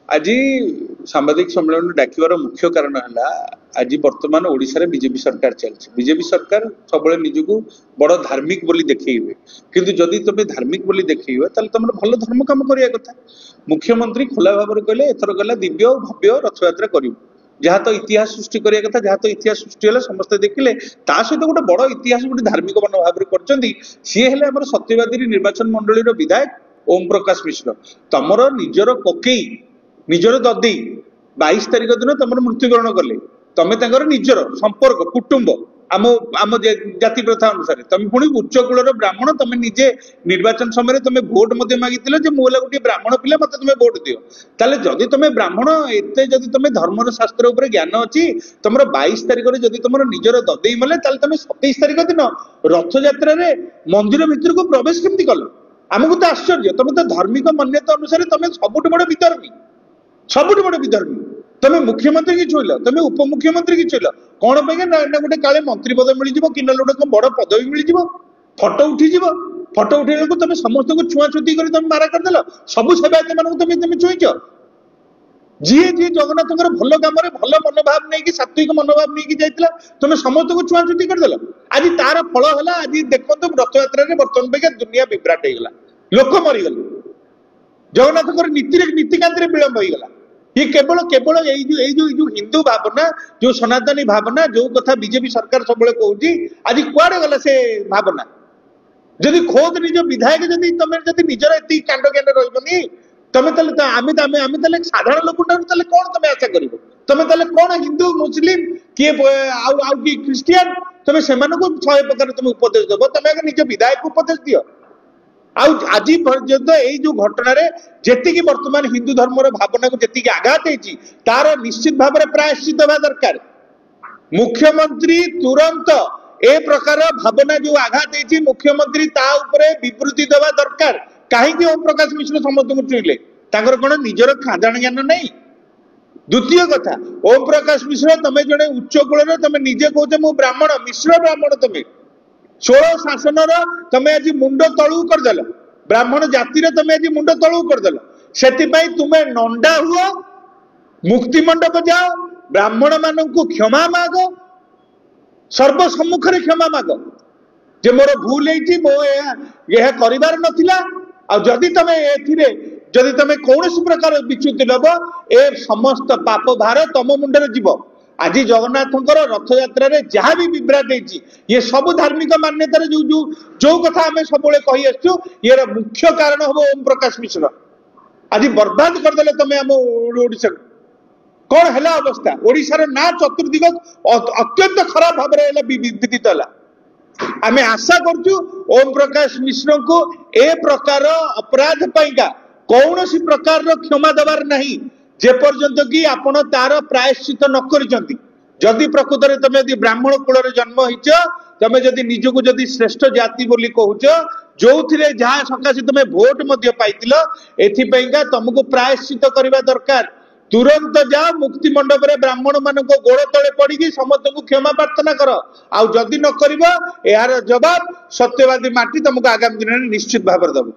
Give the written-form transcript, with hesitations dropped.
आज सांबादिक सम्मेलन डाकिबार मुख्य कारण है आज बर्तमान ओडिशा बीजेपी सरकार चलती बीजेपी सरकार सब निजक बड़ धार्मिक बोली देखिए किंतु जदि तुम धार्मिक बोली देखिए तुम भल धर्म काम करने कथा मुख्यमंत्री खोला भाव में कहले एथर गला दिव्य भव्य रथ यात्रा करूँ जहाँ तो इतिहास सृष्टि करिया कथा जहाँ तो इतिहास सृष्टि है समस्त देखिले सहित गोटे बड़ इतिहास गोटे धार्मिक मनोभाव कर सी है सत्यवादी निर्वाचन मंडली विधायक ओम प्रकाश मिश्र तमर निजर कोकई निजर ददी 22 तारिख दिन तुम मृत्युवरण कले तुम्हें निजर संपर्क कुटुंब आम आम जाति प्रथा अनुसार तुम पुणी उच्च कूलर ब्राह्मण तुम निजे निर्वाचन समय तुम भोट मागिल मुझे गोटे ब्राह्मण पिला मत तुम भोट दियो ताले जदि तुम ब्राह्मण एते जदि तुम धर्म शास्त्र उपर ज्ञान अच्छी तुम 22 तारिख में जदि तुम निजर ददेई मले तुम 27 तारिख दिन रथ यात्रा मंदिर भितर को प्रवेश केमती कल आमको तो आश्चर्य तुम तो धार्मिक मान्यता अनुसार तुम सबुठ बड़ विधर्मी सबुठ बड़ विधर्मी तुम मुख्यमंत्री की छुईल तुम उपमुख्यमंत्री की छुईल कौन पे ना गोटे काले मंत्री पद मिल कि गोटे बड़ पदवी मिल फटो उठी फटो उठे तुम समस्त को छुआछुती कर तुम मारा करदेल सबू सेवायत मान तुम छुईच जी जी जगन्नाथ भल कम भल मनोभाव नहीं सात्विक मनोभाव नहीं जाइला तुम समस्त को छुआछुती करदेल आज तार फल है आज देखो रथ यात्रा बर्तमान पे दुनिया विभ्राट होगा लोक मरीगले जगन्नाथ नीतिकांत विलंब होगा ये केवल केवल जो हिंदू भावना जो सनातनी भावना जो कथा बीजेपी सरकार सब कहूँ आज कुआड़े गला से भावना जदि खोद निज विधायक जदि तुम जदि निजर एति कांड ज्ञान रही तुम साधारण लोक कौन तुम आशा कर तुम कौन हिंदू मुस्लिम किए ख्रिस्टियान तुम से 100 प्रकार तुम उपदेश दब तुम निज विधायक उपदेश दियो आज पर्यंत यही जो घटना जी वर्तमान हिंदू धर्म भावना को जी आघात होती तार निश्चित भाव में प्रायश्चित होगा दरकार मुख्यमंत्री तुरंत ए प्रकार भावना जो आघात होती मुख्यमंत्री विवृत्ति देवा दरकार कहीं ओम प्रकाश मिश्र समस्त को चुईले कौन निजर खादान ज्ञान नहीं द्वितीय कथा ओम प्रकाश मिश्र तुम जड़े उच्च कूल तुम निजे कौच मु ब्राह्मण मिश्र ब्राह्मण तुम 16 शासन तुम आज मुंड तलू करदेल ब्राह्मण जाति तुम आज मुंड तलू करदेल से तुम्हें नंडा हुआ मुक्ति मंडप जाओ ब्राह्मण मान क्षमा माग सर्वसम्मुख क्षमा माग जे मोर भूल है मो यह कर नाला आदि तुम जदि तुम कौन प्रकार विच्युति नब ए समस्त पाप भार तुम मुंडे जीव आज जगन्नाथ रथ यात्रा जहाँ भी विभ्राट होती ये सब धार्मिक मान्यता जो जो जो कथा आम सब कही आसु ये मुख्य कारण हम ओम प्रकाश मिश्र आज बर्बाद करदे तुम आम ओडिशा कौन है अवस्था ओडिशार ना चतुर्दिग अत्यंत खराब भाव विदित है आम आशा करूँ ओम प्रकाश मिश्र को ए प्रकार अपराध पाइका कौन सी प्रकार क्षमा देवार नहीं जे पर्यंत कि आपण तार प्रायश्चित न करिसंती जदि प्रकृत में तुम यदि ब्राह्मण कूल जन्म होइछ तुम जदि निजको जदि श्रेष्ठ जाति बोली कहूच जो जहाँ सकाशे तुम भोट पाइल एथिपाइका तुमको प्रायश्चित करने दरकार तुरंत जाओ मुक्ति मंडप रे ब्राह्मण मान गोड़ तले पड़ी समस्त को क्षमा प्रार्थना कर आउ जदि न कर यार जवाब सत्यवादी माटी तुमको आगामी दिन में निश्चित भाव दबो।